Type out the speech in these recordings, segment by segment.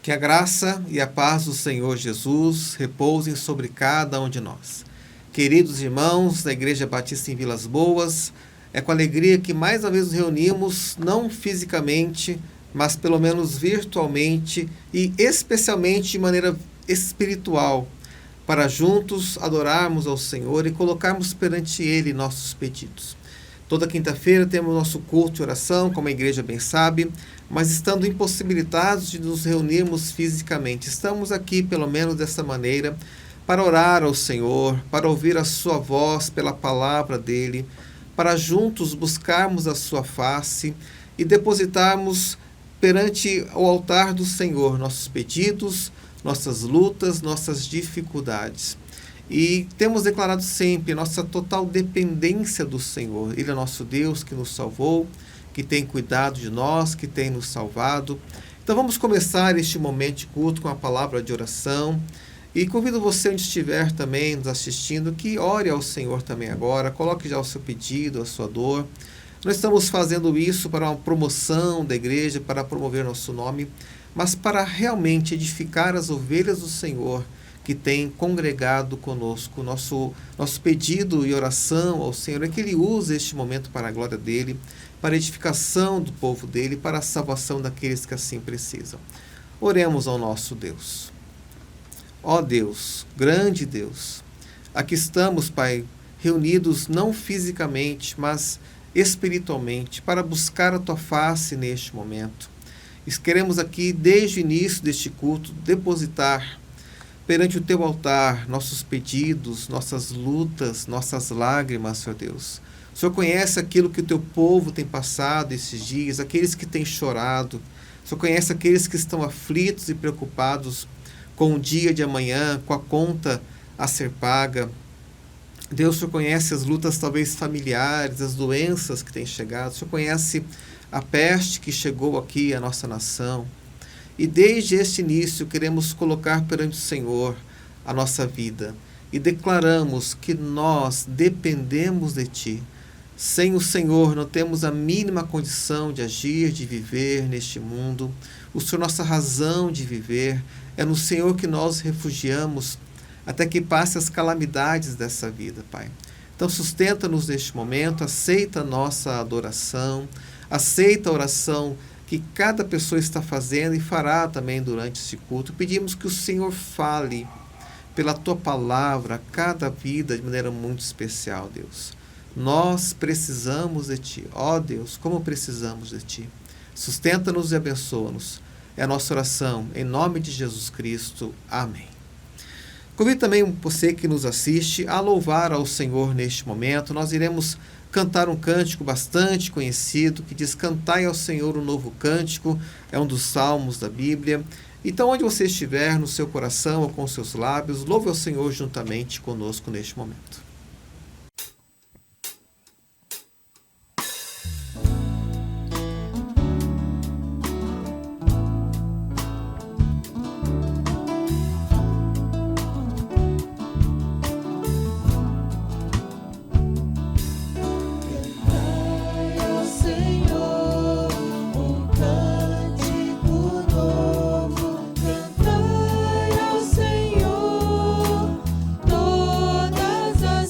Que a graça e a paz do Senhor Jesus repousem sobre cada um de nós. Queridos irmãos da Igreja Batista em Vilas Boas, é com alegria que mais uma vez nos reunimos, não fisicamente, mas pelo menos virtualmente e especialmente de maneira espiritual, para juntos adorarmos ao Senhor e colocarmos perante Ele nossos pedidos. Toda quinta-feira temos nosso culto de oração, como a igreja bem sabe, mas estando impossibilitados de nos reunirmos fisicamente, estamos aqui, pelo menos dessa maneira, para orar ao Senhor, para ouvir a sua voz pela palavra dEle, para juntos buscarmos a sua face e depositarmos perante o altar do Senhor nossos pedidos, nossas lutas, nossas dificuldades. E temos declarado sempre nossa total dependência do Senhor. Ele é nosso Deus que nos salvou, que tem cuidado de nós, que tem nos salvado. Então vamos começar este momento de culto com a palavra de oração. E convido você, onde estiver também nos assistindo, que ore ao Senhor também agora. Coloque já o seu pedido, a sua dor. Nós estamos fazendo isso para uma promoção da igreja, para promover nosso nome, mas para realmente edificar as ovelhas do Senhor, que tem congregado conosco. Nosso pedido e oração ao Senhor é que Ele use este momento para a glória dEle, para a edificação do povo dEle, para a salvação daqueles que assim precisam. Oremos ao nosso Deus. Ó Deus, grande Deus, aqui estamos, Pai, reunidos não fisicamente, mas espiritualmente, para buscar a Tua face neste momento. E queremos aqui, desde o início deste culto, depositar perante o Teu altar nossos pedidos, nossas lutas, nossas lágrimas, Senhor Deus. O Senhor conhece aquilo que o Teu povo tem passado esses dias, aqueles que têm chorado. O Senhor conhece aqueles que estão aflitos e preocupados com o dia de amanhã, com a conta a ser paga. Deus, o Senhor conhece as lutas talvez familiares, as doenças que têm chegado. O Senhor conhece a peste que chegou aqui à nossa nação. E desde este início queremos colocar perante o Senhor a nossa vida e declaramos que nós dependemos de Ti. Sem o Senhor não temos a mínima condição de agir, de viver neste mundo. O Senhor, nossa razão de viver, é no Senhor que nós refugiamos até que passe as calamidades dessa vida, Pai. Então sustenta-nos neste momento, aceita a nossa adoração, aceita a oração que cada pessoa está fazendo e fará também durante esse culto. Pedimos que o Senhor fale pela Tua palavra a cada vida de maneira muito especial, Deus. Nós precisamos de Ti. Ó Deus, como precisamos de Ti. Sustenta-nos e abençoa-nos. É a nossa oração, em nome de Jesus Cristo. Amém. Convido também você que nos assiste a louvar ao Senhor neste momento. Nós iremos cantar um cântico bastante conhecido, que diz: cantai ao Senhor um novo cântico, é um dos salmos da Bíblia. Então, onde você estiver, no seu coração ou com seus lábios, louve ao Senhor juntamente conosco neste momento. Todas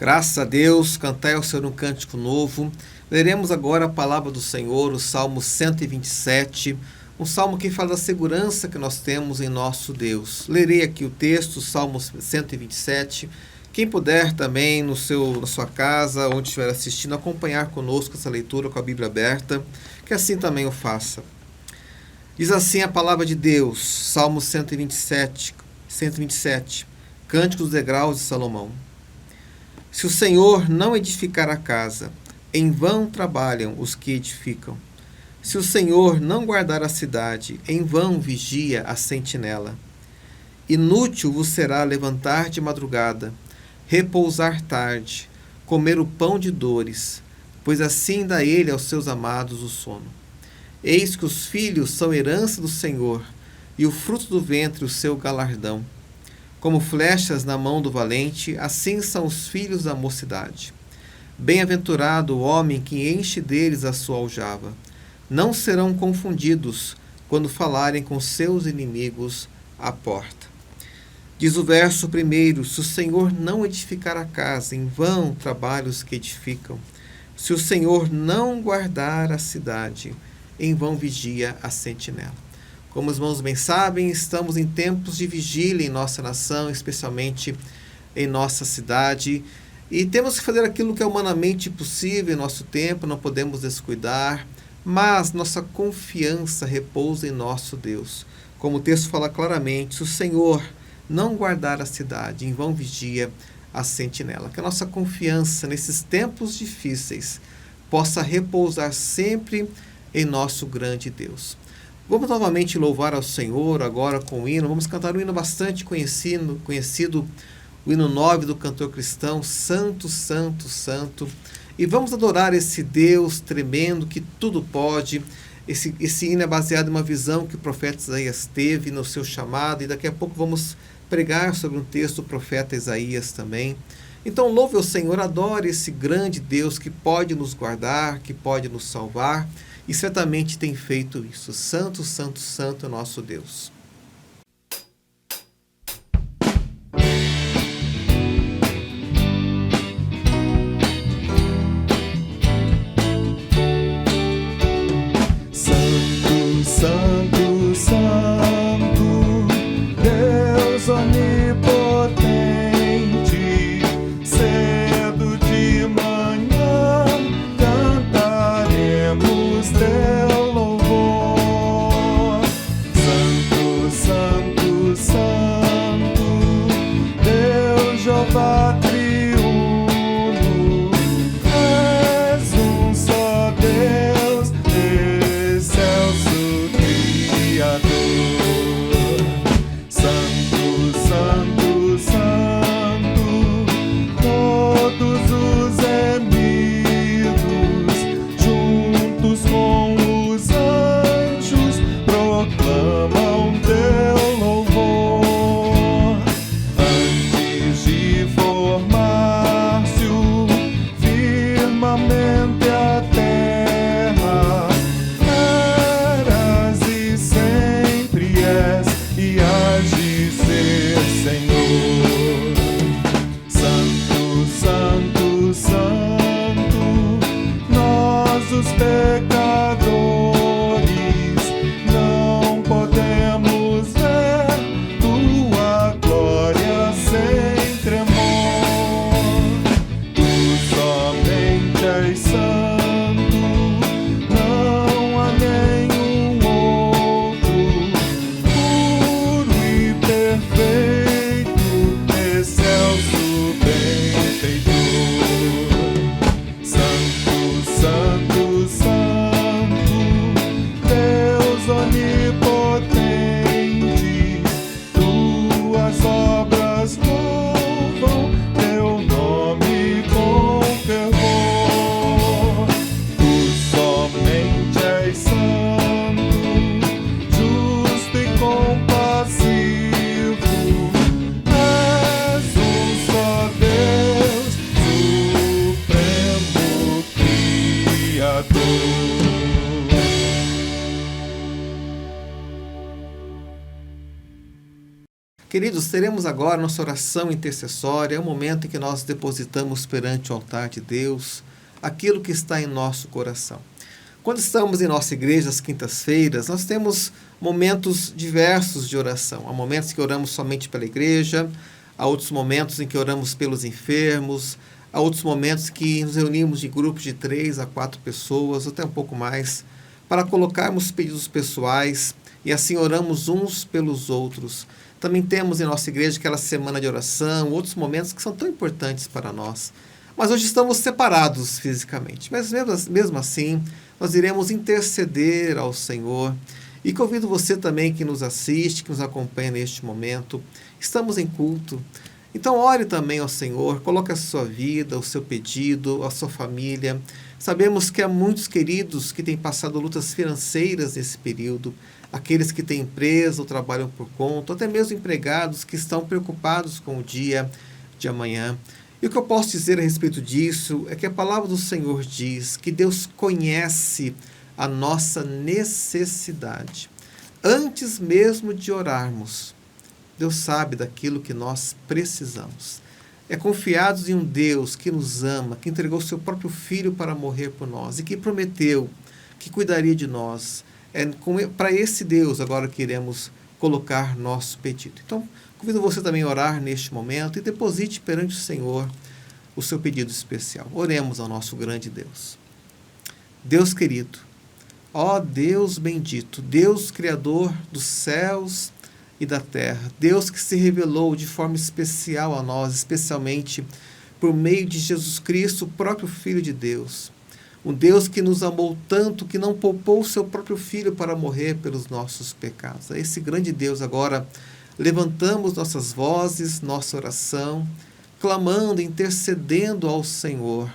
Graças a Deus, cantai ao Senhor um cântico novo. Leremos agora a palavra do Senhor, o Salmo 127, um salmo que fala da segurança que nós temos em nosso Deus. Lerei aqui o texto, Salmo 127. Quem puder também na sua casa, onde estiver assistindo, acompanhar conosco essa leitura com a Bíblia aberta, que assim também o faça. Diz assim a palavra de Deus, Salmo 127, Cântico dos degraus de Salomão. Se o Senhor não edificar a casa, em vão trabalham os que edificam. Se o Senhor não guardar a cidade, em vão vigia a sentinela. Inútil vos será levantar de madrugada, repousar tarde, comer o pão de dores, pois assim dá ele aos seus amados o sono. Eis que os filhos são herança do Senhor, e o fruto do ventre o seu galardão. Como flechas na mão do valente, assim são os filhos da mocidade. Bem-aventurado o homem que enche deles a sua aljava. Não serão confundidos quando falarem com seus inimigos à porta. Diz o verso 1: Se o Senhor não edificar a casa, em vão trabalham os que edificam. Se o Senhor não guardar a cidade, em vão vigia a sentinela. Como os irmãos bem sabem, estamos em tempos de vigília em nossa nação, especialmente em nossa cidade, e temos que fazer aquilo que é humanamente possível em nosso tempo, não podemos descuidar, mas nossa confiança repousa em nosso Deus. Como o texto fala claramente, se o Senhor não guardar a cidade, em vão vigia a sentinela. Que a nossa confiança nesses tempos difíceis possa repousar sempre em nosso grande Deus. Vamos novamente louvar ao Senhor agora com o hino. Vamos cantar um hino bastante conhecido, o hino 9 do cantor cristão, Santo, Santo, Santo. E vamos adorar esse Deus tremendo que tudo pode. Esse hino é baseado em uma visão que o profeta Isaías teve no seu chamado. E daqui a pouco vamos pregar sobre um texto do profeta Isaías também. Então louve ao Senhor, adore esse grande Deus que pode nos guardar, que pode nos salvar. E certamente tem feito isso. Santo, Santo, Santo é nosso Deus. Santo, Santo, Santo, Deus onipotente, cedo de manhã cantaremos teu louvor. Santo, Queridos, teremos agora nossa oração intercessória, é o momento em que nós depositamos perante o altar de Deus aquilo que está em nosso coração. Quando estamos em nossa igreja às quintas-feiras, nós temos momentos diversos de oração. Há momentos que oramos somente pela igreja, há outros momentos em que oramos pelos enfermos, há outros momentos que nos reunimos em grupos de 3 a 4 pessoas, até um pouco mais, para colocarmos pedidos pessoais e assim oramos uns pelos outros. Também temos em nossa igreja aquela semana de oração, outros momentos que são tão importantes para nós. Mas hoje estamos separados fisicamente. Mas mesmo assim, nós iremos interceder ao Senhor. E convido você também que nos assiste, que nos acompanha neste momento. Estamos em culto. Então ore também ao Senhor, coloque a sua vida, o seu pedido, a sua família. Sabemos que há muitos queridos que têm passado lutas financeiras nesse período, aqueles que têm empresa ou trabalham por conta, ou até mesmo empregados que estão preocupados com o dia de amanhã. E o que eu posso dizer a respeito disso é que a palavra do Senhor diz que Deus conhece a nossa necessidade. Antes mesmo de orarmos, Deus sabe daquilo que nós precisamos. É confiados em um Deus que nos ama, que entregou seu próprio Filho para morrer por nós e que prometeu que cuidaria de nós. É para esse Deus agora que iremos colocar nosso pedido. Então, convido você também a orar neste momento e deposite perante o Senhor o seu pedido especial. Oremos ao nosso grande Deus. Deus querido, ó Deus bendito, Deus Criador dos céus e da terra, Deus que se revelou de forma especial a nós, especialmente por meio de Jesus Cristo, o próprio Filho de Deus. Um Deus que nos amou tanto que não poupou o seu próprio Filho para morrer pelos nossos pecados. A esse grande Deus agora levantamos nossas vozes, nossa oração, clamando, intercedendo ao Senhor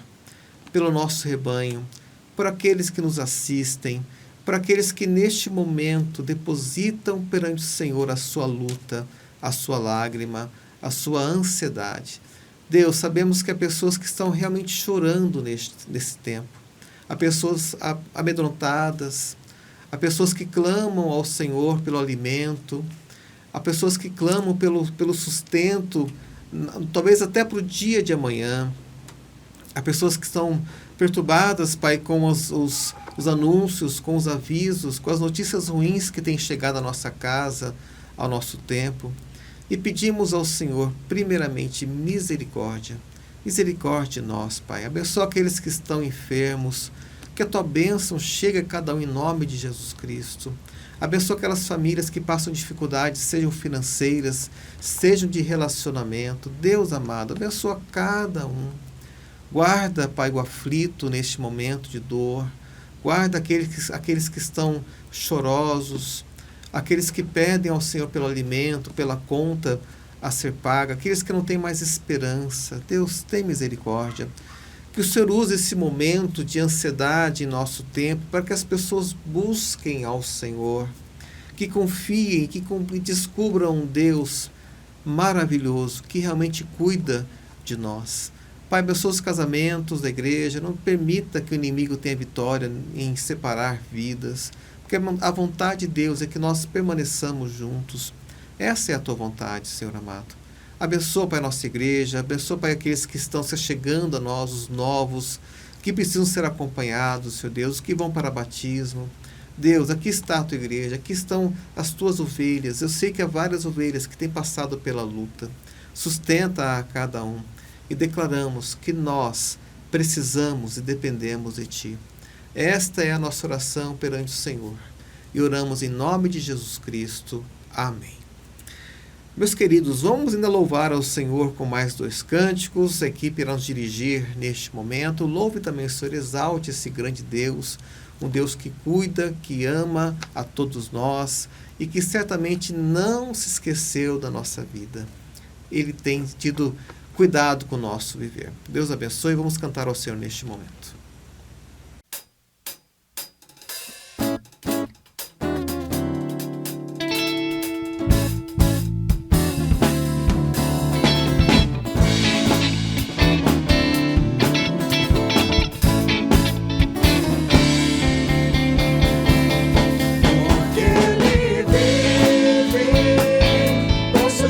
pelo nosso rebanho, por aqueles que nos assistem, por aqueles que neste momento depositam perante o Senhor a sua luta, a sua lágrima, a sua ansiedade. Deus, sabemos que há pessoas que estão realmente chorando nesse tempo. Há pessoas amedrontadas, há pessoas que clamam ao Senhor pelo alimento, há pessoas que clamam pelo sustento, talvez até para o dia de amanhã. Há pessoas que estão perturbadas, Pai, com os anúncios, com os avisos, com as notícias ruins que têm chegado à nossa casa, ao nosso tempo. E pedimos ao Senhor, primeiramente, misericórdia. Misericórdia de nós, Pai. Abençoa aqueles que estão enfermos, que a Tua bênção chegue a cada um em nome de Jesus Cristo. Abençoa aquelas famílias que passam dificuldades, sejam financeiras, sejam de relacionamento. Deus amado, abençoa cada um. Guarda, Pai, o aflito neste momento de dor. Guarda aqueles que estão chorosos, aqueles que pedem ao Senhor pelo alimento, pela conta a ser paga, aqueles que não têm mais esperança. Deus, tem misericórdia. Que o Senhor use esse momento de ansiedade em nosso tempo para que as pessoas busquem ao Senhor, que confiem, que descubram um Deus maravilhoso, que realmente cuida de nós. Pai, abençoa os casamentos da igreja, não permita que o inimigo tenha vitória em separar vidas, porque a vontade de Deus é que nós permaneçamos juntos. Essa é a Tua vontade, Senhor amado. Abençoa, Pai, a nossa igreja, abençoa, Pai, aqueles que estão se chegando a nós, os novos, que precisam ser acompanhados, Senhor Deus, os que vão para batismo. Deus, aqui está a Tua igreja, aqui estão as Tuas ovelhas. Eu sei que há várias ovelhas que têm passado pela luta. Sustenta a cada um. E declaramos que nós precisamos e dependemos de Ti. Esta é a nossa oração perante o Senhor. E oramos em nome de Jesus Cristo. Amém. Meus queridos, vamos ainda louvar ao Senhor com mais 2 cânticos. A equipe irá nos dirigir neste momento. Louve também o Senhor, exalte esse grande Deus, um Deus que cuida, que ama a todos nós e que certamente não se esqueceu da nossa vida. Ele tem tido cuidado com o nosso viver. Deus abençoe. Vamos cantar ao Senhor neste momento. Porque Ele vive, posso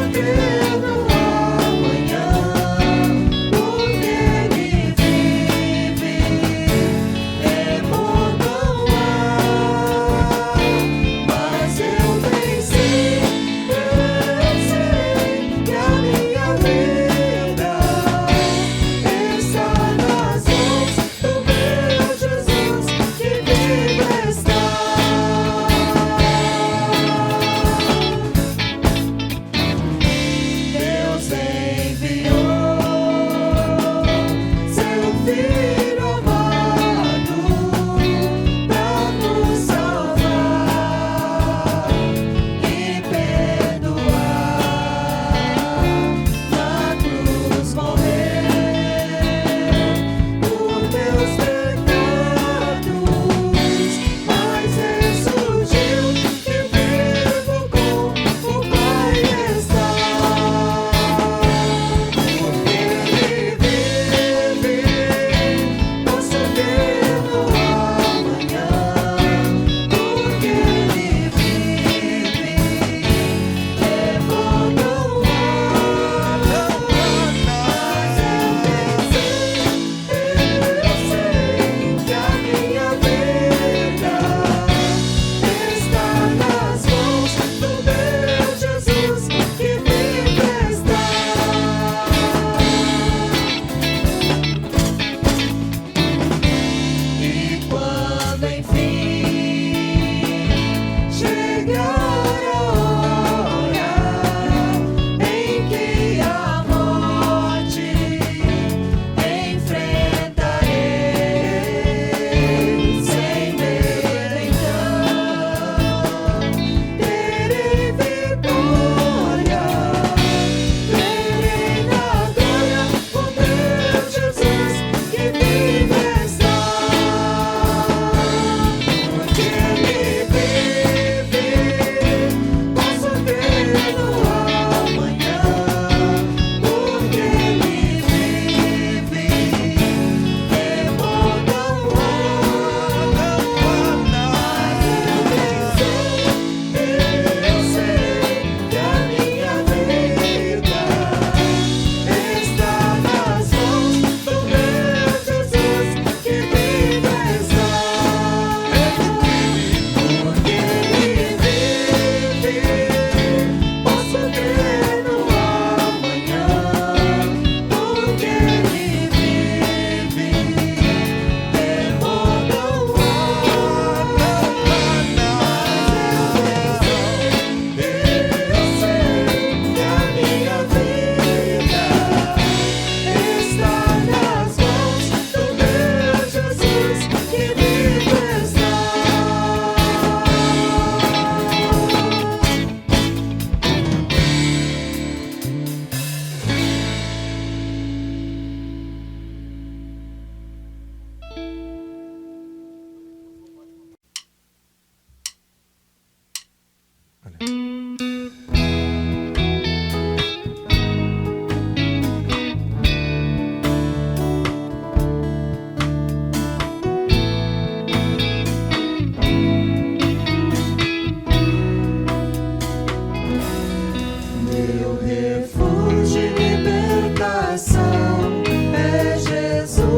Meu refúgio e libertação é Jesus.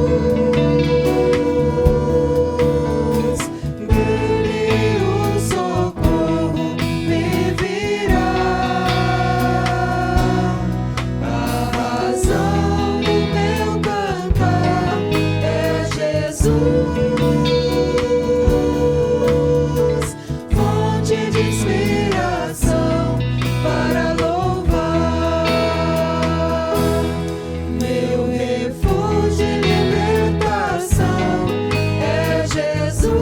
Dele o socorro me virá. A razão do meu cantar é Jesus, fonte de inspiração para louvar. Meu refúgio e libertação é Jesus.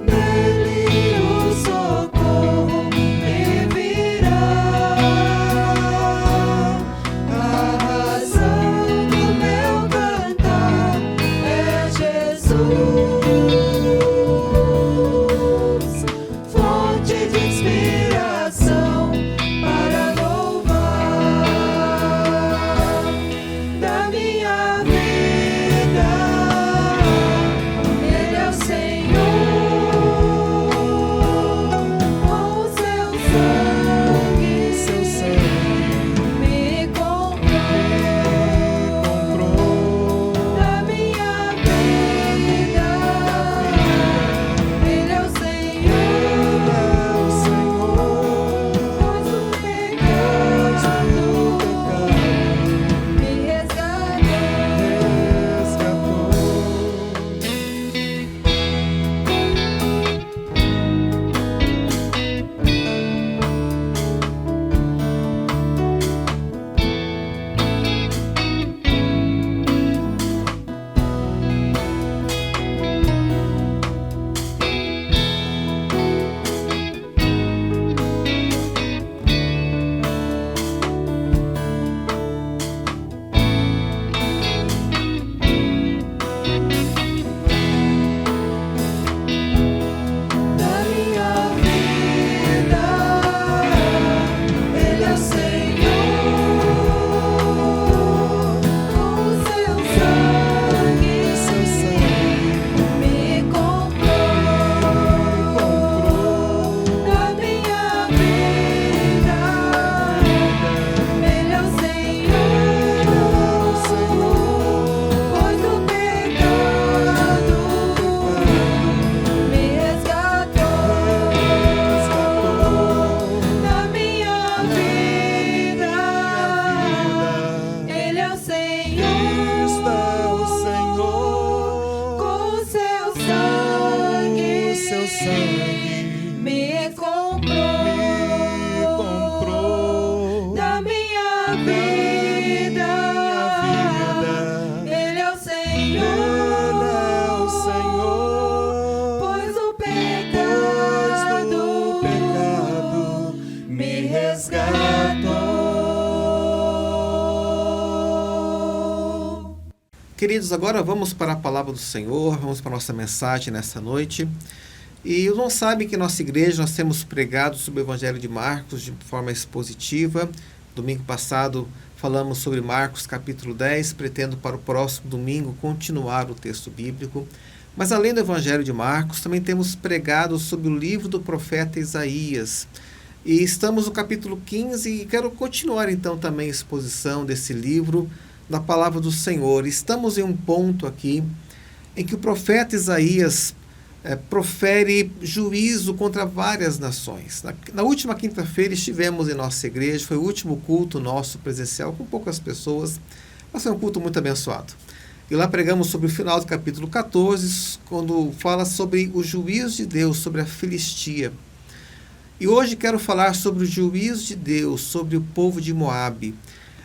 Nele o socorro me virá. A razão do meu cantar é Jesus, fonte de inspiração para louvar. Da minha vida, Ele é o Senhor, com o seu sangue me comprou. Da minha vida, Ele é o Senhor, pois o pecado me resgatou. Da minha vida, Ele é o Senhor, com o seu sangue me comprou. Da minha vida, Ele é o Senhor, pois o pecado me resgatou. Da minha vida, Ele é o Senhor, com o seu sangue me comprou. Da minha vida, Ele é o Senhor, pois o pecado me resgatou. Queridos, agora vamos para a palavra do Senhor, vamos para a nossa mensagem nessa noite. E os irmãos sabem que nossa igreja nós temos pregado sobre o Evangelho de Marcos de forma expositiva. Domingo passado falamos sobre Marcos capítulo 10, pretendo para o próximo domingo continuar o texto bíblico. Mas além do Evangelho de Marcos, também temos pregado sobre o livro do profeta Isaías. E estamos no capítulo 15 e quero continuar então também a exposição desse livro da palavra do Senhor. Estamos em um ponto aqui em que o profeta Isaías profere juízo contra várias nações. Na última quinta-feira estivemos em nossa igreja, foi o último culto nosso presencial, com poucas pessoas, mas foi um culto muito abençoado. E lá pregamos sobre o final do capítulo 14, quando fala sobre o juízo de Deus sobre a Filistia. E hoje quero falar sobre o juízo de Deus sobre o povo de Moabe.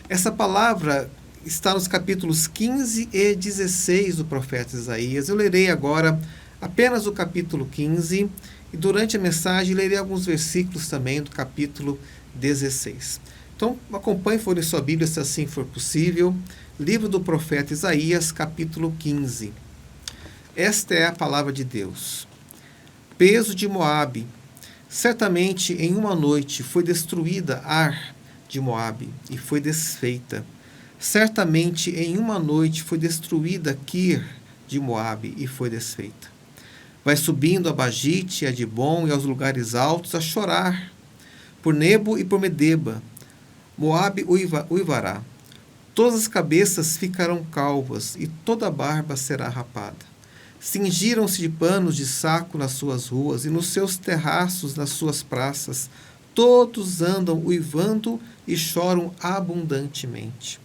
Essa palavra está nos capítulos 15 e 16 do profeta Isaías. Eu lerei agora apenas o capítulo 15 e durante a mensagem lerei alguns versículos também do capítulo 16. Então, acompanhe em sua Bíblia, se assim for possível, livro do profeta Isaías, capítulo 15. Esta é a palavra de Deus. Peso de Moabe. Certamente em uma noite foi destruída Ar de Moabe e foi desfeita. Certamente em uma noite foi destruída Kir de Moabe e foi desfeita. Vai subindo a Bagite e a Dibom e aos lugares altos a chorar, por Nebo e por Medeba. Moabe uivará. Todas as cabeças ficarão calvas e toda a barba será rapada. Cingiram-se de panos de saco nas suas ruas e nos seus terraços, nas suas praças. Todos andam uivando e choram abundantemente.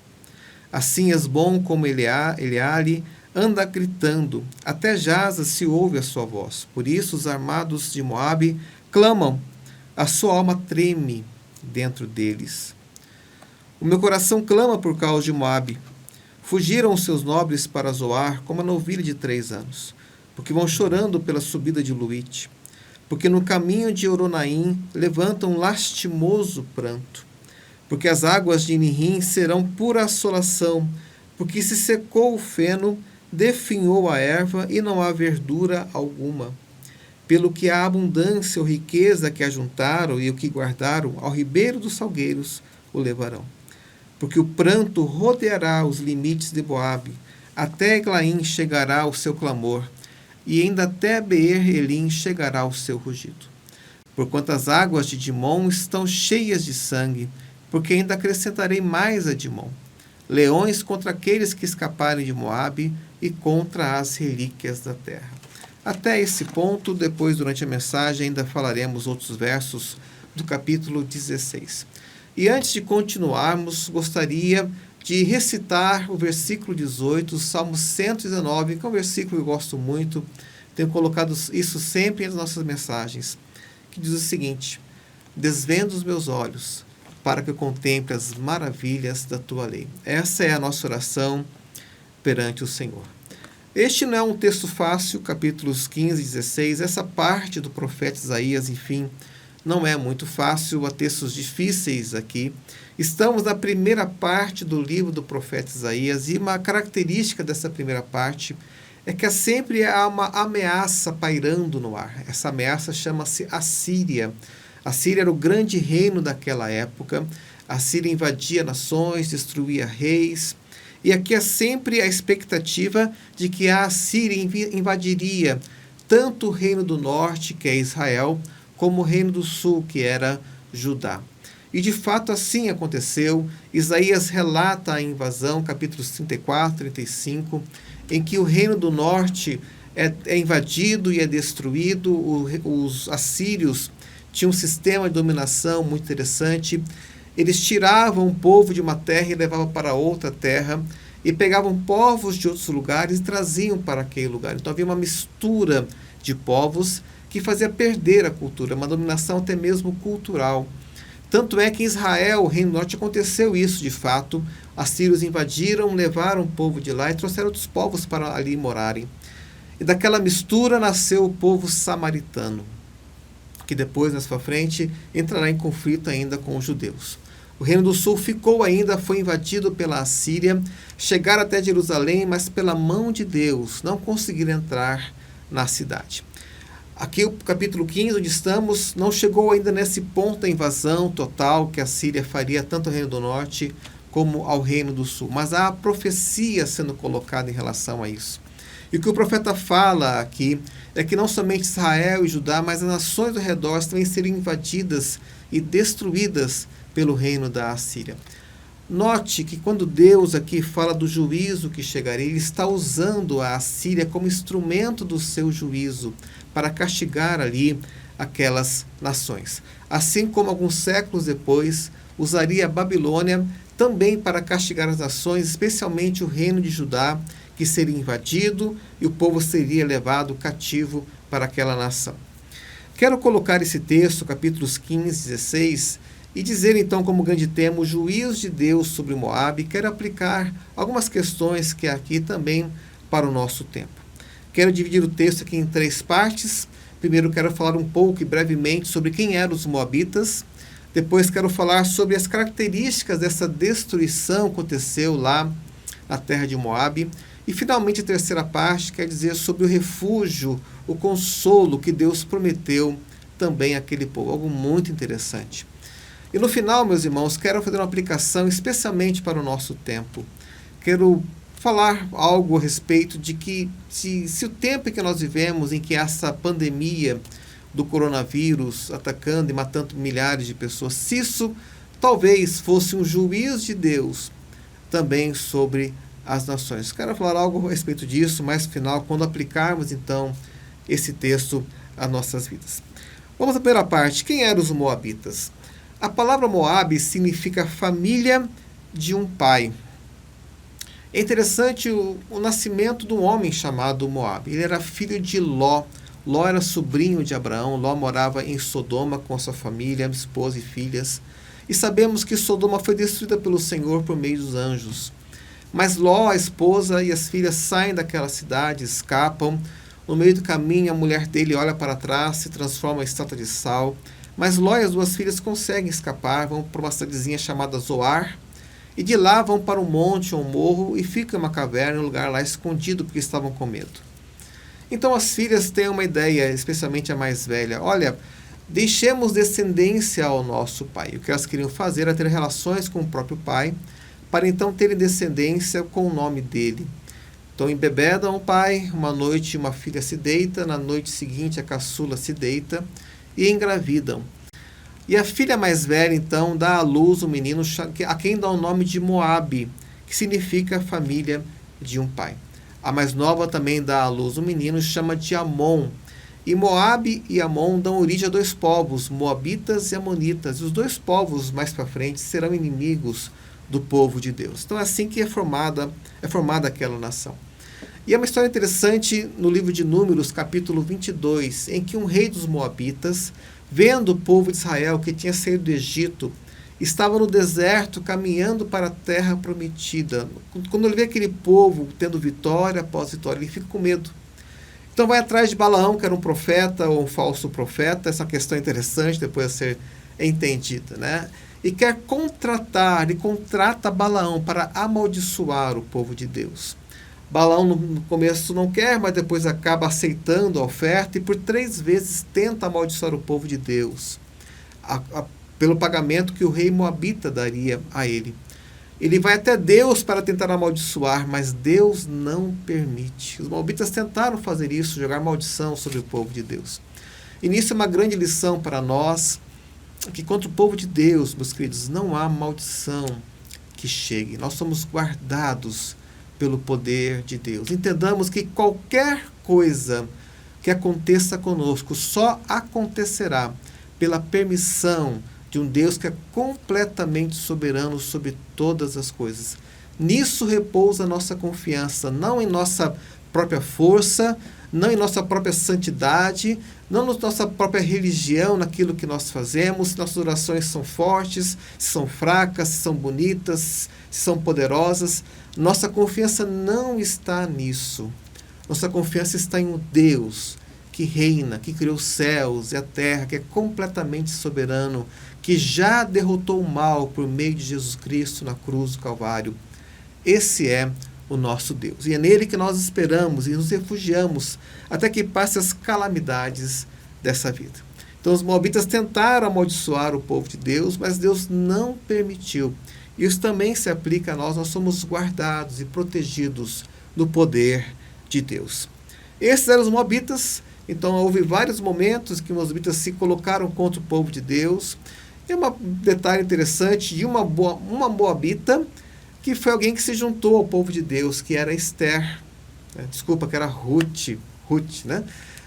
Assim Esbom como Eleale anda gritando, até Jaza se ouve a sua voz. Por isso os armados de Moabe clamam, a sua alma treme dentro deles. O meu coração clama por causa de Moabe. Fugiram os seus nobres para Zoar como a novilha de 3 anos, porque vão chorando pela subida de Luite, porque no caminho de Oronaim levantam lastimoso pranto, porque as águas de Nirim serão pura assolação, porque se secou o feno, definhou a erva e não há verdura alguma. Pelo que a abundância ou riqueza que ajuntaram e o que guardaram, ao ribeiro dos salgueiros o levarão. Porque o pranto rodeará os limites de Moabe, até Eglaim chegará o seu clamor, e ainda até Beer-Elim chegará o seu rugido. Porquanto as águas de Dimon estão cheias de sangue, porque ainda acrescentarei mais a Dimon. Leões contra aqueles que escaparem de Moabe e contra as relíquias da terra. Até esse ponto, depois durante a mensagem ainda falaremos outros versos do capítulo 16. E antes de continuarmos, gostaria de recitar o versículo 18, Salmo 119, que é um versículo que eu gosto muito, tenho colocado isso sempre nas nossas mensagens, que diz o seguinte: desvenda os meus olhos, para que eu contemple as maravilhas da tua lei. Essa é a nossa oração perante o Senhor. Este não é um texto fácil, capítulos 15 e 16, essa parte do profeta Isaías, enfim, não é muito fácil, há textos difíceis aqui. Estamos na primeira parte do livro do profeta Isaías e uma característica dessa primeira parte é que sempre há uma ameaça pairando no ar. Essa ameaça chama-se Assíria. A Síria era o grande reino daquela época. A Síria invadia nações, destruía reis. E aqui é sempre a expectativa de que a Síria invadiria tanto o reino do norte, que é Israel, como o reino do sul, que era Judá. E de fato assim aconteceu. Isaías relata a invasão, capítulos 34 e 35, em que o reino do norte é invadido e é destruído. Os assírios tinham um sistema de dominação muito interessante. Eles tiravam o povo de uma terra e levavam para outra terra, e pegavam povos de outros lugares e traziam para aquele lugar. Então havia uma mistura de povos que fazia perder a cultura, uma dominação até mesmo cultural. Tanto é que em Israel, o Reino do Norte, aconteceu isso de fato. Assírios invadiram, levaram o povo de lá e trouxeram outros povos para ali morarem. E daquela mistura nasceu o povo samaritano, que depois, mais para frente, entrará em conflito ainda com os judeus. O Reino do Sul ficou ainda, foi invadido pela Assíria, chegaram até Jerusalém, mas pela mão de Deus não conseguiram entrar na cidade. Aqui o capítulo 15, onde estamos, não chegou ainda nesse ponto da invasão total que a Síria faria tanto ao Reino do Norte como ao Reino do Sul. Mas há a profecia sendo colocada em relação a isso. E o que o profeta fala aqui é que não somente Israel e Judá, mas as nações ao redor também seriam invadidas e destruídas pelo reino da Assíria. Note que quando Deus aqui fala do juízo que chegaria, ele está usando a Assíria como instrumento do seu juízo para castigar ali aquelas nações. Assim como alguns séculos depois, usaria a Babilônia também para castigar as nações, especialmente o reino de Judá, que seria invadido e o povo seria levado cativo para aquela nação. Quero colocar esse texto, capítulos 15 e 16, e dizer então como grande tema o juízo de Deus sobre Moabe. Quero aplicar algumas questões que aqui também para o nosso tempo. Quero dividir o texto aqui em 3 partes. Primeiro quero falar um pouco e brevemente sobre quem eram os moabitas. Depois quero falar sobre as características dessa destruição que aconteceu lá na terra de Moabe. E finalmente a terceira parte quer dizer sobre o refúgio, o consolo que Deus prometeu também àquele povo. Algo muito interessante. E no final, meus irmãos, quero fazer uma aplicação especialmente para o nosso tempo. Quero falar algo a respeito de que se o tempo em que nós vivemos, em que essa pandemia do coronavírus atacando e matando milhares de pessoas, se isso talvez fosse um juízo de Deus também sobre as nações. Quero falar algo a respeito disso mais no final, quando aplicarmos então esse texto às nossas vidas. Vamos à primeira parte. Quem eram os moabitas? A palavra Moabe significa família de um pai. É interessante o nascimento de um homem chamado Moabe. Ele era filho de Ló. Ló era sobrinho de Abraão. Ló morava em Sodoma com sua família, esposa e filhas. E sabemos que Sodoma foi destruída pelo Senhor por meio dos anjos. Mas Ló, a esposa e as filhas saem daquela cidade, escapam. No meio do caminho, a mulher dele olha para trás, se transforma em estátua de sal. Mas Ló e as duas filhas conseguem escapar, vão para uma cidadezinha chamada Zoar, e de lá vão para um monte ou um morro e ficam em uma caverna, um lugar lá escondido, porque estavam com medo. Então as filhas têm uma ideia, especialmente a mais velha: olha, deixemos descendência ao nosso pai. O que elas queriam fazer era ter relações com o próprio pai, para então terem descendência com o nome dele. Então embebedam o pai, uma noite uma filha se deita, na noite seguinte a caçula se deita, e engravidam. E a filha mais velha, então, dá à luz um menino a quem dá o nome de Moabe, que significa família de um pai. A mais nova também dá à luz um menino, chama de Amon. E Moabe e Amon dão origem a dois povos, Moabitas e Amonitas. E os dois povos, mais para frente, serão inimigos do povo de Deus. Então é assim que é formada aquela nação. E é uma história interessante no livro de Números, capítulo 22, em que um rei dos Moabitas, vendo o povo de Israel que tinha saído do Egito, estava no deserto caminhando para a terra prometida. Quando ele vê aquele povo tendo vitória após vitória, ele fica com medo. Então vai atrás de Balaão, que era um profeta ou um falso profeta. Essa questão é interessante depois de ser entendida, né? E quer contrata Balaão para amaldiçoar o povo de Deus. Balaão no começo não quer, mas depois acaba aceitando a oferta e por 3 vezes tenta amaldiçoar o povo de Deus, pelo pagamento que o rei moabita daria a ele. Ele vai até Deus para tentar amaldiçoar, mas Deus não permite. Os moabitas tentaram fazer isso, jogar maldição sobre o povo de Deus. E nisso é uma grande lição para nós, que contra o povo de Deus, meus queridos, não há maldição que chegue. Nós somos guardados pelo poder de Deus. Entendamos que qualquer coisa que aconteça conosco só acontecerá pela permissão de um Deus que é completamente soberano sobre todas as coisas. Nisso repousa a nossa confiança, não em nossa própria força, não em nossa própria santidade, não na nossa própria religião, naquilo que nós fazemos, se nossas orações são fortes, se são fracas, se são bonitas, se são poderosas. Nossa confiança não está nisso. Nossa confiança está em um Deus que reina, que criou os céus e a terra, que é completamente soberano, que já derrotou o mal por meio de Jesus Cristo na cruz do Calvário. Esse é o nosso Deus. E é nele que nós esperamos e nos refugiamos até que passe as calamidades dessa vida. Então os moabitas tentaram amaldiçoar o povo de Deus, mas Deus não permitiu. Isso também se aplica a nós. Nós somos guardados e protegidos do poder de Deus. Esses eram os moabitas. Então houve vários momentos que os moabitas se colocaram contra o povo de Deus. E um detalhe interessante de uma moabita, que foi alguém que se juntou ao povo de Deus, que era Esther, que era Ruth, né?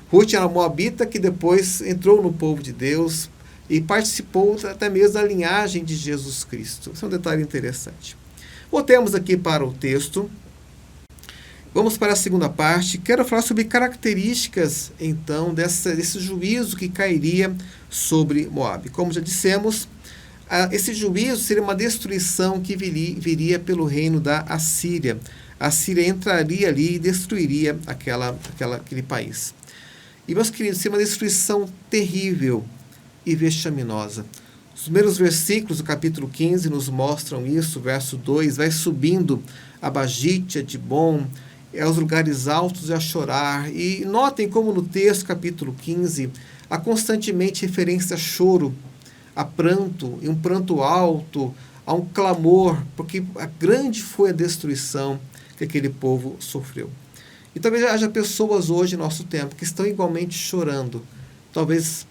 Ruth era uma moabita que depois entrou no povo de Deus e participou até mesmo da linhagem de Jesus Cristo. Esse é um detalhe interessante. Voltemos aqui para o texto. Vamos para a segunda parte. Quero falar sobre características, então, desse juízo que cairia sobre Moabe. Como já dissemos, esse juízo seria uma destruição que viria pelo reino da Assíria. A Síria entraria ali e destruiria aquele país. E, meus queridos, seria uma destruição terrível e vexaminosa. Os primeiros versículos do capítulo 15 nos mostram isso. Verso 2, vai subindo a Bagite, a Dibom, aos lugares altos e a chorar. E notem como no texto, capítulo 15, há constantemente referência a choro, a pranto, e um pranto alto, a um clamor, porque grande foi a destruição que aquele povo sofreu. E talvez haja pessoas hoje, no nosso tempo, que estão igualmente chorando, talvez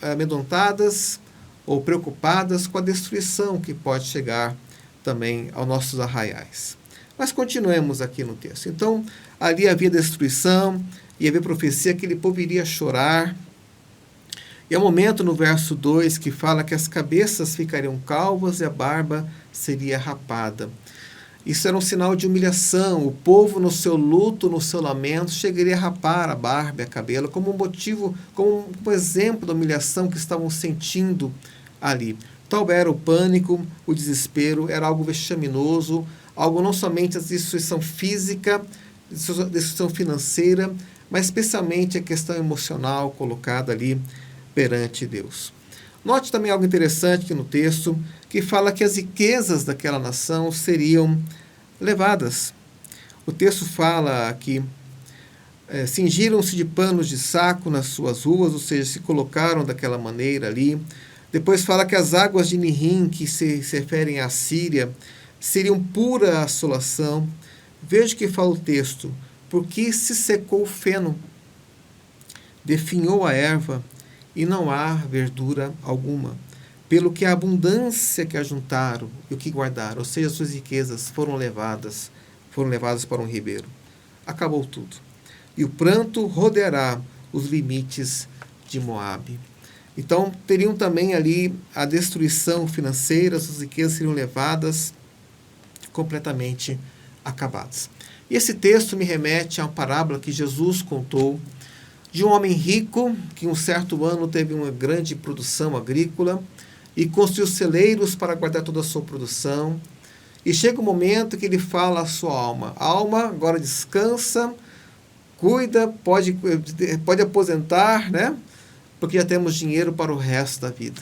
amedrontadas ou preocupadas com a destruição que pode chegar também aos nossos arraiais. Mas continuemos aqui no texto. Então, ali havia destruição e havia profecia que aquele povo iria chorar. E há um momento no verso 2 que fala que as cabeças ficariam calvas e a barba seria rapada. Isso era um sinal de humilhação. O povo, no seu luto, no seu lamento, chegaria a rapar a barba e a cabelo como um motivo, como um exemplo da humilhação que estavam sentindo ali. Tal era o pânico, o desespero, era algo vexaminoso, algo não somente a destruição física, destruição financeira, mas especialmente a questão emocional colocada ali perante Deus. Note também algo interessante aqui no texto, que fala que as riquezas daquela nação seriam levadas. O texto fala que cingiram-se de panos de saco nas suas ruas, ou seja, se colocaram daquela maneira ali. Depois fala que as águas de Nihim, que se referem à Síria, seriam pura assolação. Veja que fala o texto, porque se secou o feno, definhou a erva, e não há verdura alguma, pelo que a abundância que ajuntaram e o que guardaram, ou seja, suas riquezas foram levadas para um ribeiro. Acabou tudo. E o pranto rodeará os limites de Moabe. Então, teriam também ali a destruição financeira, suas riquezas seriam levadas completamente acabadas. E esse texto me remete a uma parábola que Jesus contou de um homem rico que um certo ano teve uma grande produção agrícola e construiu celeiros para guardar toda a sua produção. E chega um momento que ele fala à sua alma: alma, agora descansa, cuida, pode aposentar, né? Porque já temos dinheiro para o resto da vida.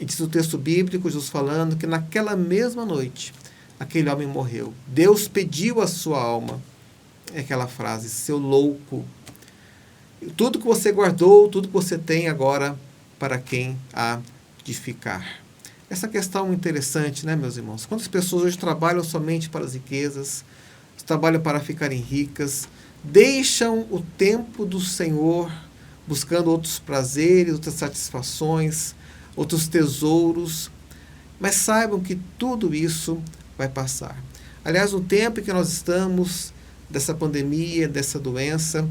E diz o texto bíblico, Jesus falando, que naquela mesma noite, aquele homem morreu. Deus pediu à sua alma, é aquela frase, seu louco, tudo que você guardou, tudo que você tem agora, para quem há de ficar. Essa questão é interessante, né, meus irmãos? Quantas pessoas hoje trabalham somente para as riquezas, trabalham para ficarem ricas, deixam o tempo do Senhor, buscando outros prazeres, outras satisfações, outros tesouros, mas saibam que tudo isso vai passar. Aliás, no tempo em que nós estamos, dessa pandemia, dessa doença,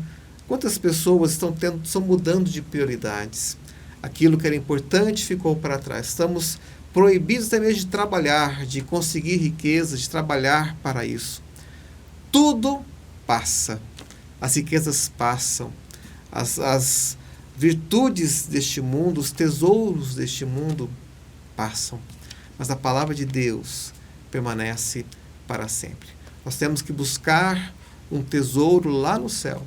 quantas pessoas estão mudando de prioridades? Aquilo que era importante ficou para trás. Estamos proibidos até mesmo de trabalhar, de conseguir riqueza, de trabalhar para isso. Tudo passa. As riquezas passam. As virtudes deste mundo, os tesouros deste mundo passam. Mas a palavra de Deus permanece para sempre. Nós temos que buscar um tesouro lá no céu,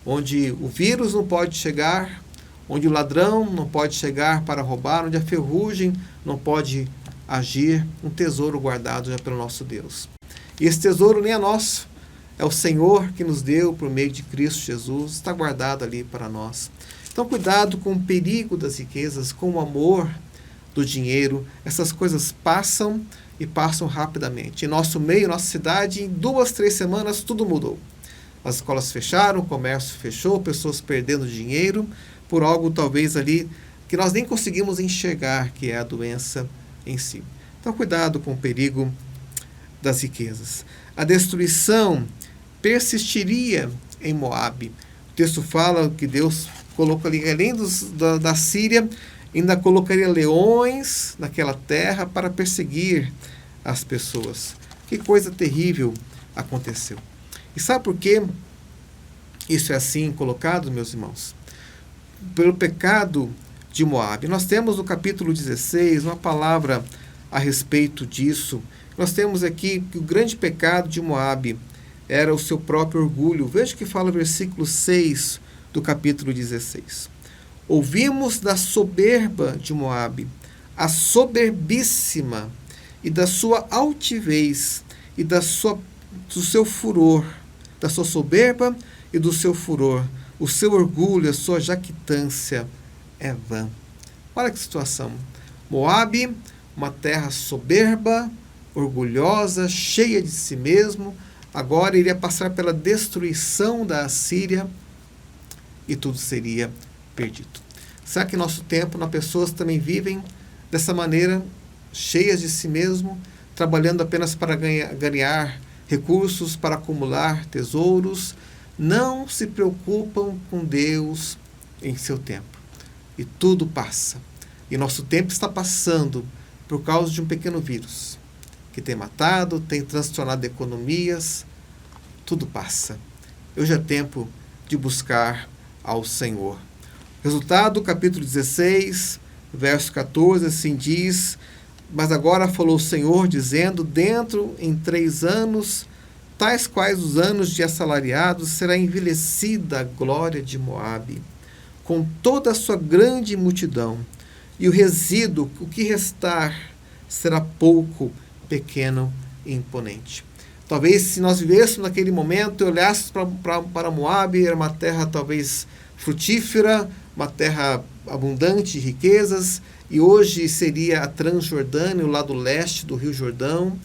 onde o vírus não pode chegar, onde o ladrão não pode chegar para roubar, onde a ferrugem não pode agir, um tesouro guardado já pelo nosso Deus. E esse tesouro nem é nosso, é o Senhor que nos deu por meio de Cristo Jesus, está guardado ali para nós. Então, cuidado com o perigo das riquezas, com o amor do dinheiro. Essas coisas passam e passam rapidamente. Em nosso meio, nossa cidade, em 2, 3 semanas, tudo mudou. As escolas fecharam, o comércio fechou, pessoas perdendo dinheiro por algo talvez ali que nós nem conseguimos enxergar, que é a doença em si. Então, cuidado com o perigo das riquezas. A destruição persistiria em Moabe. O texto fala que Deus colocou ali, além da Síria, ainda colocaria leões naquela terra para perseguir as pessoas. Que coisa terrível aconteceu. E sabe por que isso é assim colocado, meus irmãos? Pelo pecado de Moabe. Nós temos no capítulo 16 uma palavra a respeito disso. Nós temos aqui que o grande pecado de Moabe era o seu próprio orgulho. Veja que fala o versículo 6 do capítulo 16. Ouvimos da soberba de Moabe, a soberbíssima, e da sua altivez, e do seu furor, da sua soberba e do seu furor, o seu orgulho, a sua jactância é vã. Olha que situação. Moabe, uma terra soberba, orgulhosa, cheia de si mesmo, agora iria passar pela destruição da Assíria e tudo seria perdido. Será que em nosso tempo, as pessoas também vivem dessa maneira, cheias de si mesmo, trabalhando apenas para ganhar recursos, para acumular tesouros, não se preocupam com Deus em seu tempo. E tudo passa. E nosso tempo está passando por causa de um pequeno vírus que tem matado, tem transtornado economias. Tudo passa. Hoje é tempo de buscar ao Senhor. Resultado, capítulo 16, verso 14, assim diz: mas agora falou o Senhor, dizendo, dentro em 3 anos, tais quais os anos de assalariados, será envelhecida a glória de Moabe, com toda a sua grande multidão, e o resíduo, o que restar, será pouco, pequeno e imponente. Talvez se nós vivêssemos naquele momento e olhássemos para Moabe, era uma terra talvez frutífera, uma terra abundante de riquezas, e hoje seria a Transjordânia, o lado leste do Rio Jordão.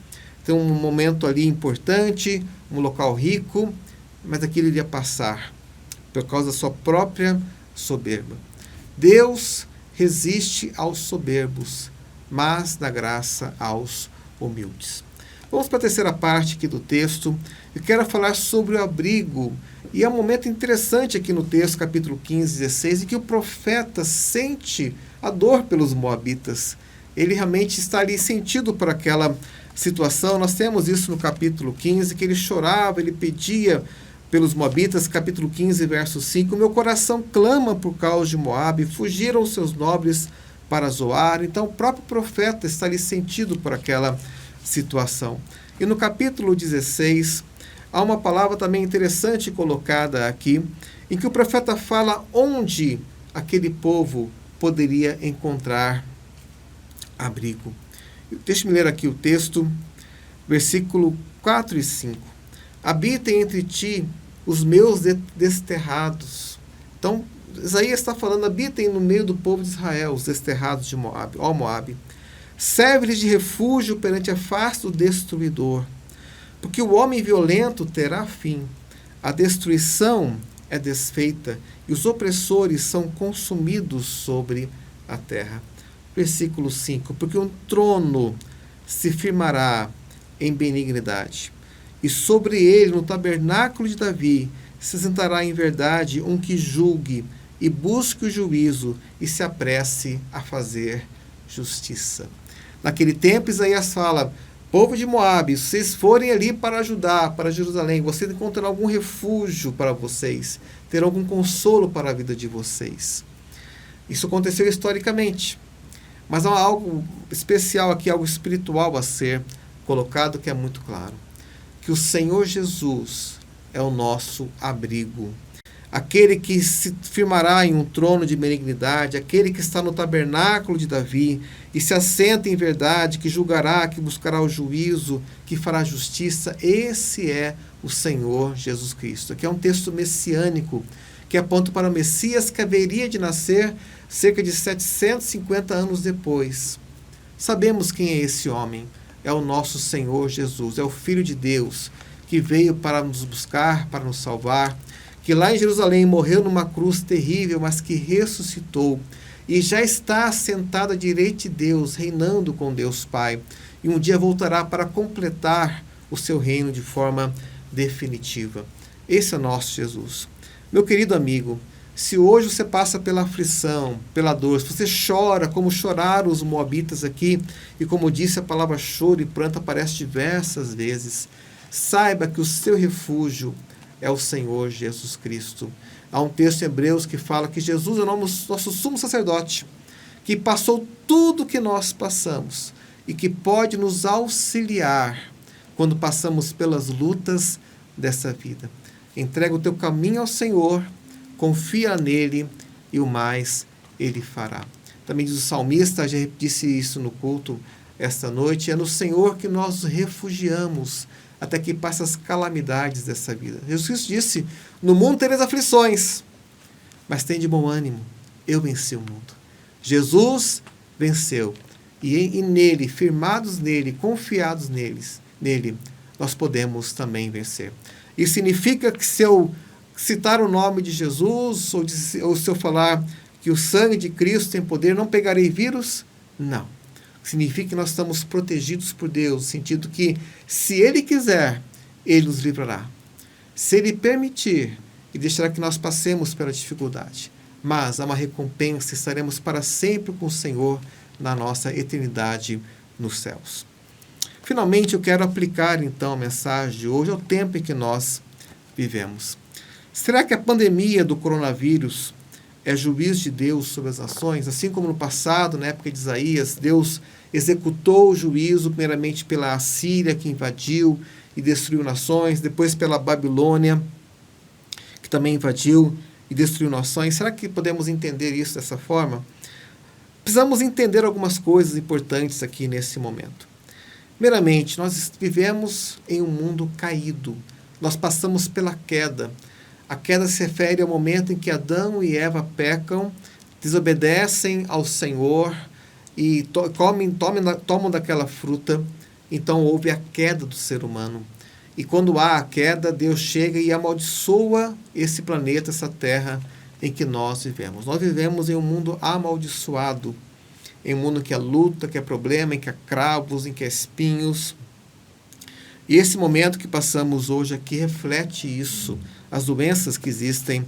Então, um momento ali importante, um local rico, mas aquilo iria passar por causa da sua própria soberba. Deus resiste aos soberbos, mas dá graça aos humildes. Vamos para a terceira parte aqui do texto. Eu quero falar sobre o abrigo. E é um momento interessante aqui no texto, capítulo 15, 16, em que o profeta sente a dor pelos moabitas. Ele realmente está ali sentido por aquela situação. Nós temos isso no capítulo 15, que ele chorava, ele pedia pelos moabitas, capítulo 15, verso 5, meu coração clama por causa de Moabe, fugiram os seus nobres para Zoar. Então o próprio profeta está ali sentido por aquela situação. E no capítulo 16, há uma palavra também interessante colocada aqui, em que o profeta fala onde aquele povo poderia encontrar abrigo. Deixe-me ler aqui o texto, versículo 4 e 5. Habitem entre ti os meus desterrados. Então, Isaías está falando, habitem no meio do povo de Israel, os desterrados de Moabe. Ó Moabe, serve-lhes de refúgio perante a face do destruidor, porque o homem violento terá fim, a destruição é desfeita, e os opressores são consumidos sobre a terra. Versículo 5, porque um trono se firmará em benignidade, e sobre ele, no tabernáculo de Davi, se sentará em verdade um que julgue e busque o juízo e se apresse a fazer justiça. Naquele tempo, Isaías fala, povo de Moabe, se vocês forem ali para Judá, para Jerusalém, vocês encontrarão algum refúgio para vocês, terão algum consolo para a vida de vocês. Isso aconteceu historicamente, mas há algo especial aqui, algo espiritual a ser colocado que é muito claro, que o Senhor Jesus é o nosso abrigo, aquele que se firmará em um trono de benignidade, aquele que está no tabernáculo de Davi e se assenta em verdade, que julgará, que buscará o juízo, que fará justiça. Esse é o Senhor Jesus Cristo. Aqui é um texto messiânico que aponta para o Messias que haveria de nascer cerca de 750 anos depois. Sabemos quem é esse homem. É o nosso Senhor Jesus, é o Filho de Deus, que veio para nos buscar, para nos salvar, que lá em Jerusalém morreu numa cruz terrível, mas que ressuscitou e já está assentado à direita de Deus, reinando com Deus Pai. E um dia voltará para completar o seu reino de forma definitiva. Esse é o nosso Jesus. Meu querido amigo, se hoje você passa pela aflição, pela dor, se você chora como choraram os moabitas aqui, e como disse, a palavra choro e pranto aparece diversas vezes, saiba que o seu refúgio é o Senhor Jesus Cristo. Há um texto em Hebreus que fala que Jesus é o nosso sumo sacerdote, que passou tudo o que nós passamos e que pode nos auxiliar quando passamos pelas lutas dessa vida. Entrega o teu caminho ao Senhor, confia nele e o mais ele fará. também diz o salmista, já disse isso no culto esta noite, é no Senhor que nós nos refugiamos até que passem as calamidades dessa vida. Jesus Cristo disse, no mundo tereis aflições, mas tem de bom ânimo, eu venci o mundo. Jesus venceu, e nele, firmados nele, confiados nele, nós podemos também vencer. Isso significa que se eu citar o nome de Jesus, ou se eu falar que o sangue de Cristo tem poder, não pegarei vírus? Não. Significa que nós estamos protegidos por Deus, no sentido que, se Ele quiser, Ele nos livrará. Se Ele permitir, Ele deixará que nós passemos pela dificuldade. Mas há uma recompensa, estaremos para sempre com o Senhor na nossa eternidade nos céus. Finalmente, eu quero aplicar, então, a mensagem de hoje ao tempo em que nós vivemos. Será que a pandemia do coronavírus é juízo de Deus sobre as nações? Assim como no passado, na época de Isaías, Deus executou o juízo, primeiramente pela Assíria, que invadiu e destruiu nações, depois pela Babilônia, que também invadiu e destruiu nações. Será que podemos entender isso dessa forma? Precisamos entender algumas coisas importantes aqui nesse momento. Primeiramente, nós vivemos em um mundo caído. Nós passamos pela queda. A queda se refere ao momento em que Adão e Eva pecam, desobedecem ao Senhor e tomam daquela fruta. Então houve a queda do ser humano. E quando há a queda, Deus chega e amaldiçoa esse planeta, essa terra em que nós vivemos. Nós vivemos em um mundo amaldiçoado, em um mundo que há luta, que há problema, em que há cravos, em que há espinhos. E esse momento que passamos hoje aqui reflete isso, as doenças que existem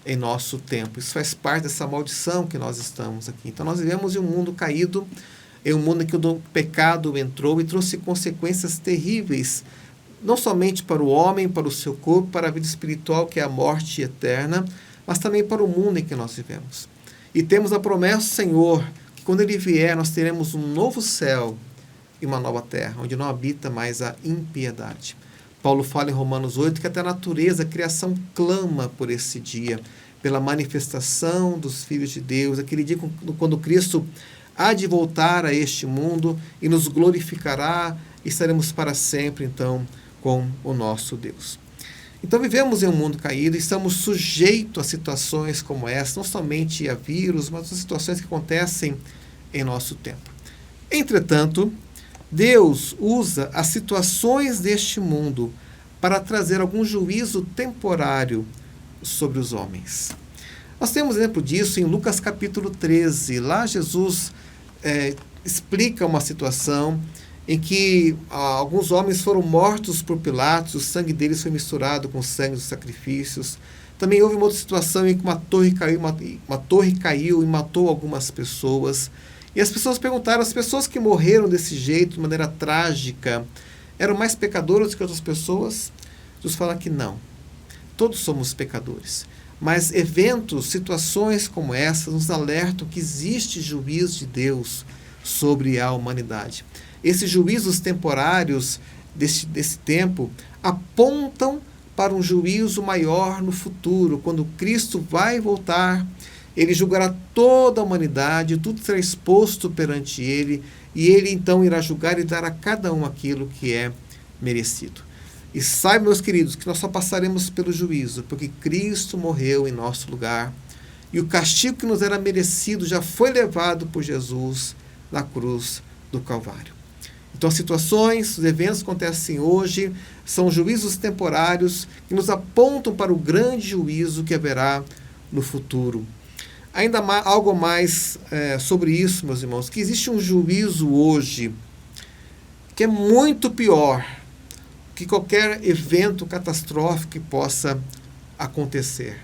em nosso tempo. Isso faz parte dessa maldição que nós estamos aqui. Então nós vivemos em um mundo caído, em um mundo em que o pecado entrou e trouxe consequências terríveis, não somente para o homem, para o seu corpo, para a vida espiritual, que é a morte eterna, mas também para o mundo em que nós vivemos. E temos a promessa do Senhor, que quando Ele vier, nós teremos um novo céu e uma nova terra, onde não habita mais a impiedade. Paulo fala em Romanos 8 que até a natureza, a criação clama por esse dia, pela manifestação dos filhos de Deus, aquele dia quando Cristo há de voltar a este mundo e nos glorificará e estaremos para sempre, então, com o nosso Deus. Então vivemos em um mundo caído e estamos sujeitos a situações como essa, não somente a vírus, mas as situações que acontecem em nosso tempo. Entretanto, Deus usa as situações deste mundo para trazer algum juízo temporário sobre os homens. Nós temos exemplo disso em Lucas capítulo 13. Lá Jesus explica uma situação em que alguns homens foram mortos por Pilatos, o sangue deles foi misturado com o sangue dos sacrifícios. Também houve uma outra situação em que uma torre caiu e matou algumas pessoas. E as pessoas perguntaram, as pessoas que morreram desse jeito, de maneira trágica, eram mais pecadores do que outras pessoas? Jesus fala que não. Todos somos pecadores. Mas eventos, situações como essas, nos alertam que existe juízo de Deus sobre a humanidade. Esses juízos temporários desse tempo apontam para um juízo maior no futuro, quando Cristo vai voltar. Ele julgará toda a humanidade, tudo será exposto perante Ele, e Ele então irá julgar e dar a cada um aquilo que é merecido. E saibam, meus queridos, que nós só passaremos pelo juízo, porque Cristo morreu em nosso lugar, e o castigo que nos era merecido já foi levado por Jesus na cruz do Calvário. Então as situações, os eventos que acontecem hoje, são juízos temporários que nos apontam para o grande juízo que haverá no futuro. Ainda algo mais sobre isso, meus irmãos, que existe um juízo hoje que é muito pior que qualquer evento catastrófico que possa acontecer.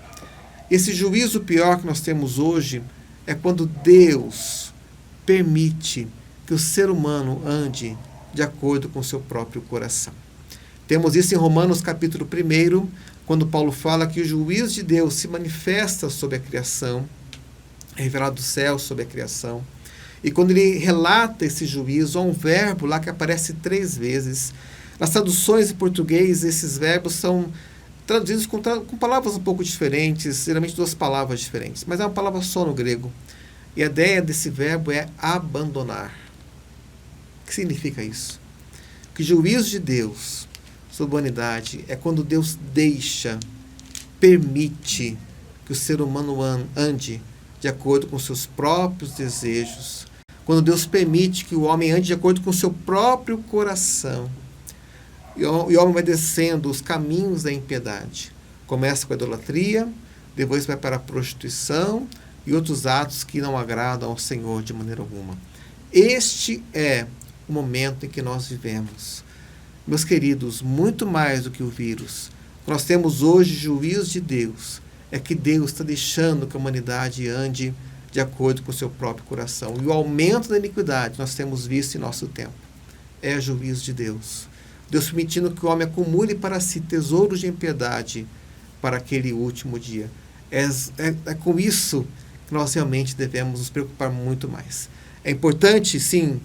Esse juízo pior que nós temos hoje é quando Deus permite que o ser humano ande de acordo com o seu próprio coração. Temos isso em Romanos capítulo 1, quando Paulo fala que o juízo de Deus se manifesta sobre a criação, é revelado do céu sobre a criação. E quando ele relata esse juízo, há um verbo lá que aparece 3 vezes. Nas traduções em português, esses verbos são traduzidos com palavras um pouco diferentes, geralmente 2 palavras diferentes, mas é uma palavra só no grego. E a ideia desse verbo é abandonar. O que significa isso? Que o juízo de Deus sobre a humanidade é quando Deus permite que o ser humano ande de acordo com seus próprios desejos. Quando Deus permite que o homem ande de acordo com o seu próprio coração. E o homem vai descendo os caminhos da impiedade. Começa com a idolatria, depois vai para a prostituição e outros atos que não agradam ao Senhor de maneira alguma. Este é o momento em que nós vivemos. Meus queridos, muito mais do que o vírus, nós temos hoje juízo de Deus. É que Deus está deixando que a humanidade ande de acordo com o seu próprio coração. E o aumento da iniquidade nós temos visto em nosso tempo. É juízo de Deus. Deus permitindo que o homem acumule para si tesouros de impiedade para aquele último dia. É com isso que nós realmente devemos nos preocupar muito mais. É importante, sim,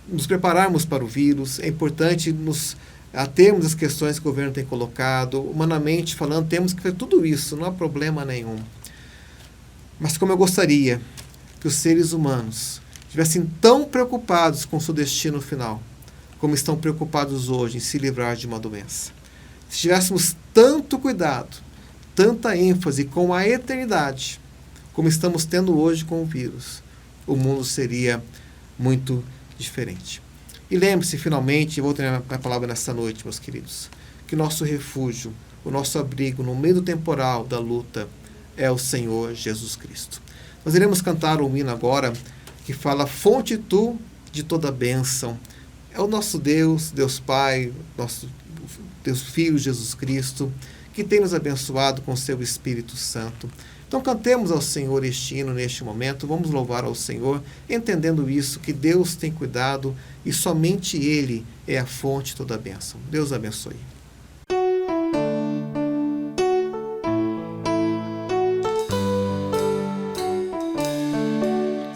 nos prepararmos para o vírus. É importante nos atermos as questões que o governo tem colocado. Humanamente falando, temos que fazer tudo isso. Não há problema nenhum. Mas como eu gostaria que os seres humanos estivessem tão preocupados com o seu destino final, como estão preocupados hoje em se livrar de uma doença. Se tivéssemos tanto cuidado, tanta ênfase com a eternidade, como estamos tendo hoje com o vírus, o mundo seria muito diferente. E lembre-se, finalmente, vou terminar a palavra nessa noite, meus queridos, que nosso refúgio, o nosso abrigo no meio do temporal da luta é o Senhor Jesus Cristo. Nós iremos cantar um hino agora que fala: fonte tu de toda bênção. É o nosso Deus, Deus Pai, nosso Deus Filho Jesus Cristo, que tem nos abençoado com seu Espírito Santo. Então cantemos ao Senhor este hino neste momento, vamos louvar ao Senhor, entendendo isso, que Deus tem cuidado e somente Ele é a fonte de toda a bênção. Deus abençoe.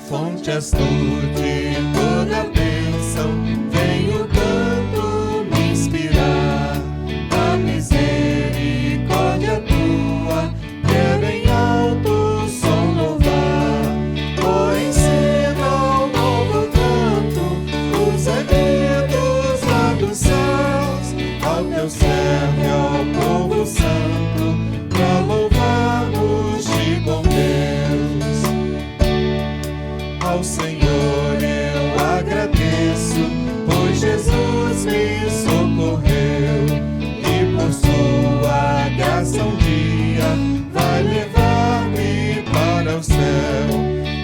Fonte és tu de toda bênção, vem o canto me inspirar. A misericórdia tua, quero em alto som louvar. Oh, ensina um novo canto, os erguidos lá dos céus, ao teu servo e ao povo santo, pra louvarmos-te, bom Deus. Ao Senhor eu agradeço, pois Jesus me socorreu, e por sua graça um dia vai levar-me para o céu.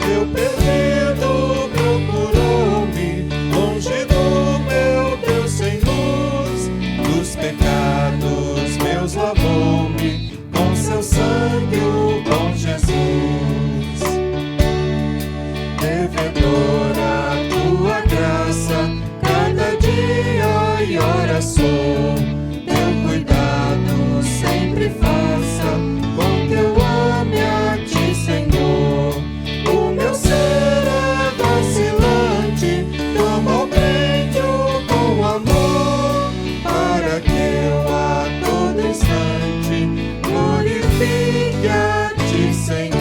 Meu perdido procurou-me, longe do meu Deus sem luz, dos pecados meus lavou-me, com seu sangue o bom Jesus. Devedora tua graça, cada dia e hora sou. Teu cuidado sempre faça, com que eu ame a ti, Senhor. O meu ser é vacilante, toma o prende-o com amor, para que eu a todo instante glorifique a ti, Senhor.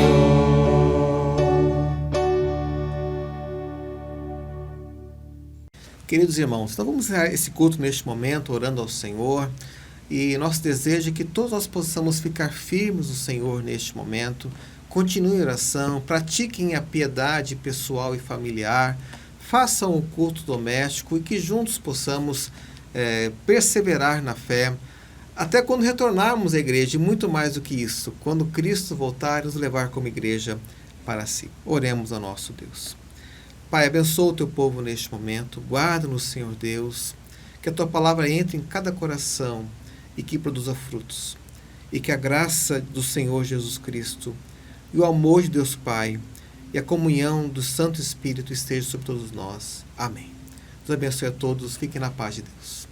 Queridos irmãos, então vamos encerrar esse culto neste momento, orando ao Senhor. E nosso desejo é que todos nós possamos ficar firmes no Senhor neste momento. Continuem em oração, pratiquem a piedade pessoal e familiar, façam o culto doméstico e que juntos possamos perseverar na fé, até quando retornarmos à igreja, e muito mais do que isso, quando Cristo voltar e nos levar como igreja para si. Oremos ao nosso Deus. Pai, abençoa o teu povo neste momento, guarda-nos, Senhor Deus, que a tua palavra entre em cada coração e que produza frutos, e que a graça do Senhor Jesus Cristo e o amor de Deus Pai e a comunhão do Santo Espírito esteja sobre todos nós. Amém. Deus abençoe a todos, fiquem na paz de Deus.